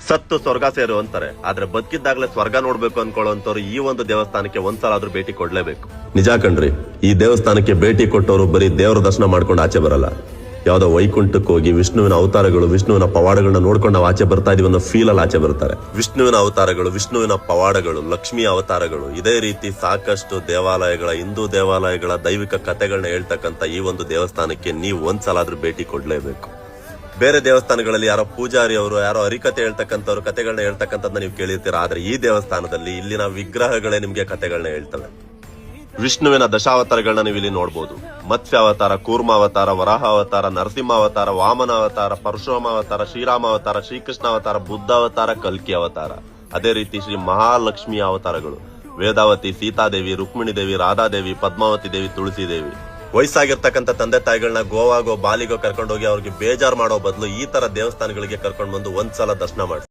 ಸತ್ತು ಸ್ವರ್ಗ ಸೇರು ಅಂತಾರೆ, ಆದ್ರೆ ಬದುಕಿದ್ದಾಗಲೇ ಸ್ವರ್ಗ ನೋಡ್ಬೇಕು ಅನ್ಕೊಳ್ಳೋಂತವ್ರು ಈ ಒಂದು ದೇವಸ್ಥಾನಕ್ಕೆ ಒಂದ್ಸಲ ಆದ್ರೂ ಭೇಟಿ ಕೊಡ್ಲೇಬೇಕು. ನಿಜ ಕಣ್ರಿ, ಈ ದೇವಸ್ಥಾನಕ್ಕೆ ಭೇಟಿ ಕೊಟ್ಟವರು ಬರೀ ದೇವರ ದರ್ಶನ ಮಾಡ್ಕೊಂಡು ಆಚೆ ಬರಲ್ಲ, ಯಾವ್ದೋ ವೈಕುಂಠಕ್ಕೆ ಹೋಗಿ ವಿಷ್ಣುವಿನ ಅವತಾರಗಳು, ವಿಷ್ಣುವಿನ ಪವಾಡಗಳನ್ನ ನೋಡ್ಕೊಂಡು ನಾವು ಆಚೆ ಬರ್ತಾ ಇದೀವಿ ಅನ್ನೋ ಫೀಲ್ ಅಲ್ಲಿ ಆಚೆ ಬರ್ತಾರೆ. ವಿಷ್ಣುವಿನ ಅವತಾರಗಳು, ವಿಷ್ಣುವಿನ ಪವಾಡಗಳು, ಲಕ್ಷ್ಮಿಯ ಅವತಾರಗಳು, ಇದೇ ರೀತಿ ಸಾಕಷ್ಟು ದೇವಾಲಯಗಳ, ಹಿಂದೂ ದೇವಾಲಯಗಳ ದೈವಿಕ ಕಥೆಗಳನ್ನ ಹೇಳ್ತಕ್ಕಂತ ಈ ಒಂದು ದೇವಸ್ಥಾನಕ್ಕೆ ನೀವು ಒಂದ್ಸಲ ಆದ್ರೂ ಭೇಟಿ ಕೊಡ್ಲೇಬೇಕು. ಬೇರೆ ದೇವಸ್ಥಾನಗಳಲ್ಲಿ ಯಾರೋ ಪೂಜಾರಿ ಅವರು, ಯಾರೋ ಹರಿಕತೆ ಹೇಳ್ತಕ್ಕಂಥವ್ರು ಕಥೆಗಳನ್ನ ಹೇಳ್ತಕ್ಕಂಥದ್ದನ್ನ ನೀವು ಕೇಳಿರ್ತೀರಾ. ಆದ್ರೆ ಈ ದೇವಸ್ಥಾನದಲ್ಲಿ ಇಲ್ಲಿನ ವಿಗ್ರಹಗಳೇ ನಿಮ್ಗೆ ಕಥೆಗಳನ್ನ ಹೇಳ್ತವೆ. ವಿಷ್ಣುವಿನ ದಶಾವತಾರಗಳನ್ನ ನೀವು ಇಲ್ಲಿ ನೋಡಬಹುದು. ಮತ್ಸ್ಯ ಅವತಾರ, ಕೂರ್ಮ ಅವತಾರ, ವರಾಹ ಅವತಾರ, ನರಸಿಂಹ ಅವತಾರ, ವಾಮನ ಅವತಾರ, ಪರಶುರಾಮ ಅವತಾರ, ಶ್ರೀರಾಮ ಅವತಾರ, ಶ್ರೀಕೃಷ್ಣ ಅವತಾರ, ಬುದ್ಧ ಅವತಾರ, ಕಲ್ಕಿ ಅವತಾರ. ಅದೇ ರೀತಿ ಶ್ರೀ ಮಹಾಲಕ್ಷ್ಮಿಯ ಅವತಾರಗಳು, ವೇದಾವತಿ, ಸೀತಾದೇವಿ, ರುಕ್ಮಿಣಿ ದೇವಿ, ರಾಧಾದೇವಿ, ಪದ್ಮಾವತಿ ದೇವಿ, ತುಳಸಿ ದೇವಿ. ವಯಸ್ಸಾಗಿರ್ತಕ್ಕಂಥ ತಂದೆ ತಾಯಿಗಳನ್ನ ಗೋವಾಗೋ ಬಾಲಿಗೋ ಕರ್ಕೊಂಡೋಗಿ ಅವ್ರಿಗೆ ಬೇಜಾರ್ ಮಾಡೋ ಬದಲು ಈ ತರ ದೇವಸ್ಥಾನಗಳಿಗೆ ಕರ್ಕೊಂಡು ಬಂದು ಒಂದ್ಸಲ ದರ್ಶನ ಮಾಡಿ.